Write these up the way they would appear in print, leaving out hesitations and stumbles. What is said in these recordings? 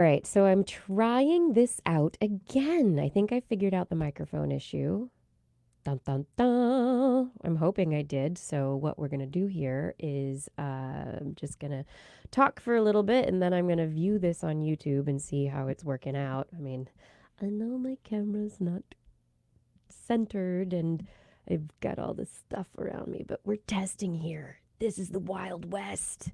All right, so I'm trying this out again. I think I figured out the microphone issue. Dun dun dun. I'm hoping I did. So what we're gonna do here is I'm just gonna talk for a little bit, and then I'm gonna view this on YouTube and see how it's working out. I mean, I know my camera's not centered and I've got all this stuff around me, but we're testing here. This is the Wild West.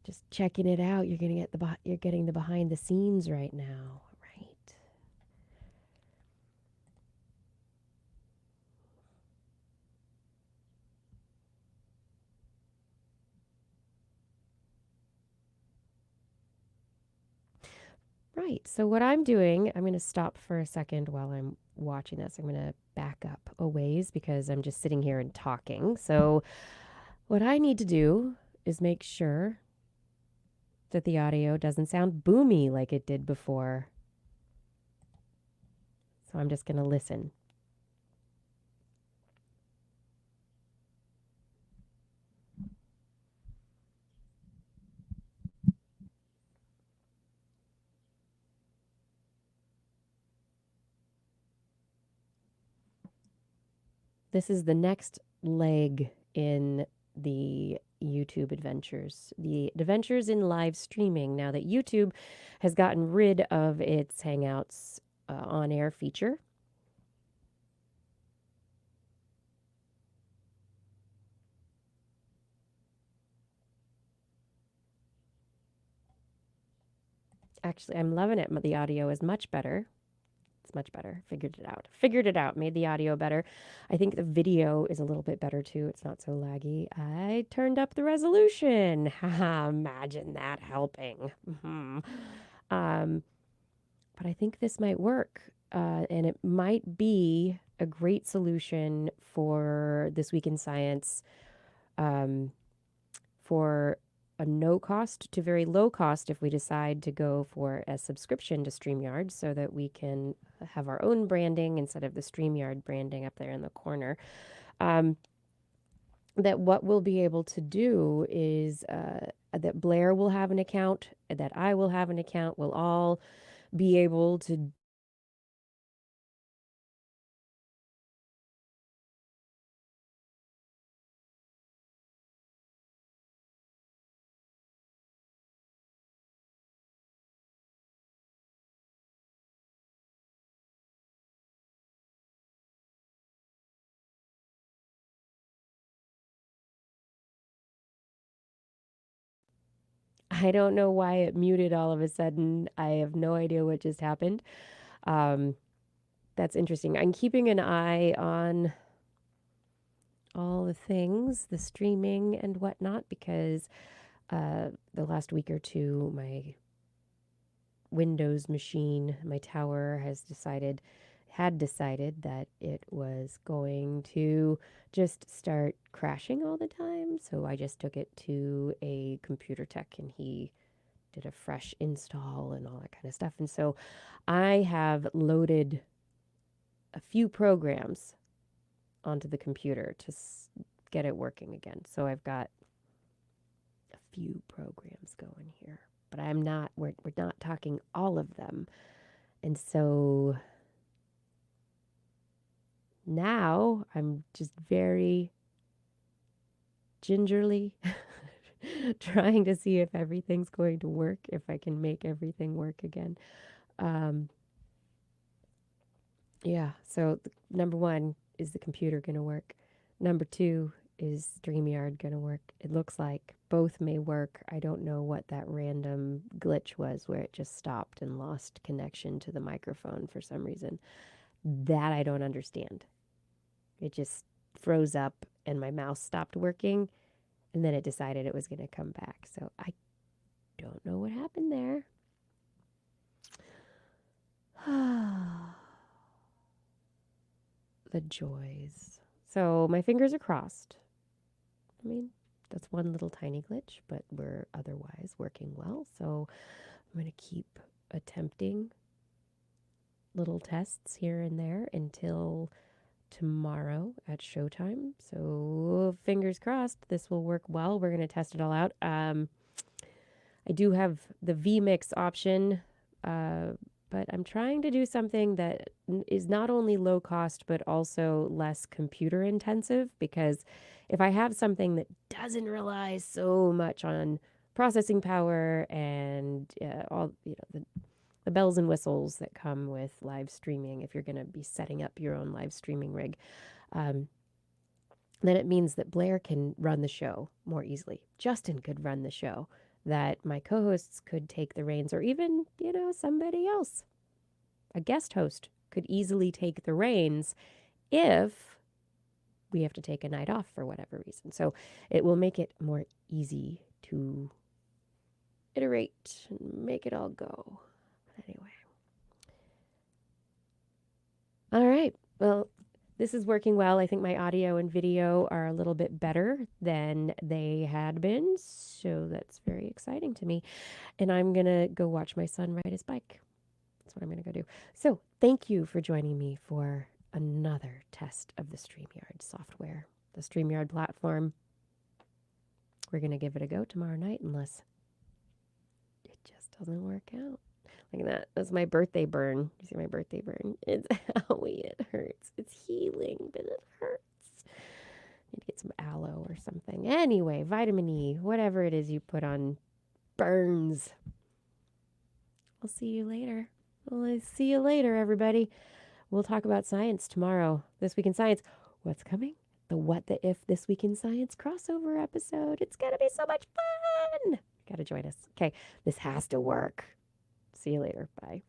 Just checking it out. You're getting the behind the scenes right now, right? Right. So what I'm doing, I'm going to stop for a second while I'm watching this. I'm going to back up a ways because I'm just sitting here and talking. So what I need to do is make sure that the audio doesn't sound boomy like it did before. So I'm just going to listen. This is the next leg in the YouTube adventures, the adventures in live streaming. Now that YouTube has gotten rid of its Hangouts on air feature. Actually, I'm loving it. The audio is much better. It's much better. Figured it out. Figured it out. Made the audio better. I think the video is a little bit better too. It's not so laggy. I turned up the resolution. Haha, imagine that helping. Um, but I think this might work. And it might be a great solution for This Week in Science, um, for a no cost to very low cost if we decide to go for a subscription to StreamYard so that we can have our own branding instead of the StreamYard branding up there in the corner. Um, that what we'll be able to do is that Blair will have an account, that I will have an account, we'll all be able to. I don't know why it muted all of a sudden. I have no idea what just happened. Um, that's interesting. I'm keeping an eye on all the things, the streaming and whatnot, because the last week or two, my Windows machine, my tower had decided that it was going to just start crashing all the time. So I just took it to a computer tech and he did a fresh install and all that kind of stuff. And so I have loaded a few programs onto the computer to get it working again. So I've got a few programs going here, but we're not talking all of them. And so now I'm just very gingerly trying to see if everything's going to work, if I can make everything work again. Um, yeah, so number one, is the computer going to work? Number two, is StreamYard going to work? It looks like both may work. I don't know what that random glitch was where it just stopped and lost connection to the microphone for some reason. That I don't understand. It just froze up and my mouse stopped working and then it decided it was going to come back. So I don't know what happened there. The joys. So my fingers are crossed. I mean, that's one little tiny glitch, but we're otherwise working well. So I'm going to keep attempting little tests here and there until tomorrow at showtime. So fingers crossed this will work well. We're going to test it all out. I do have the vmix option, but I'm trying to do something that is not only low cost but also less computer intensive, because if I have something that doesn't rely so much on processing power and all the bells and whistles that come with live streaming, if you're going to be setting up your own live streaming rig, um, then it means that Blair can run the show more easily. Justin could run the show, that my co-hosts could take the reins, or even, somebody else, a guest host could easily take the reins if we have to take a night off for whatever reason. So it will make it more easy to iterate and make it all go. Anyway. All right. Well, this is working well. I think my audio and video are a little bit better than they had been. So that's very exciting to me. And I'm going to go watch my son ride his bike. That's what I'm going to go do. So thank you for joining me for another test of the Streamyard software, the Streamyard platform. We're going to give it a go tomorrow night unless it just doesn't work out. Look at that. That's my birthday burn. You see my birthday burn? It's owie. It hurts. It's healing, but it hurts. Need to get some aloe or something. Anyway, vitamin E, whatever it is you put on burns. I'll see you later. Well, I see you later, everybody. We'll talk about science tomorrow. This Week in Science. What's coming? The What the If This Week in Science crossover episode. It's going to be so much fun. Got to join us. Okay, this has to work. See you later. Bye.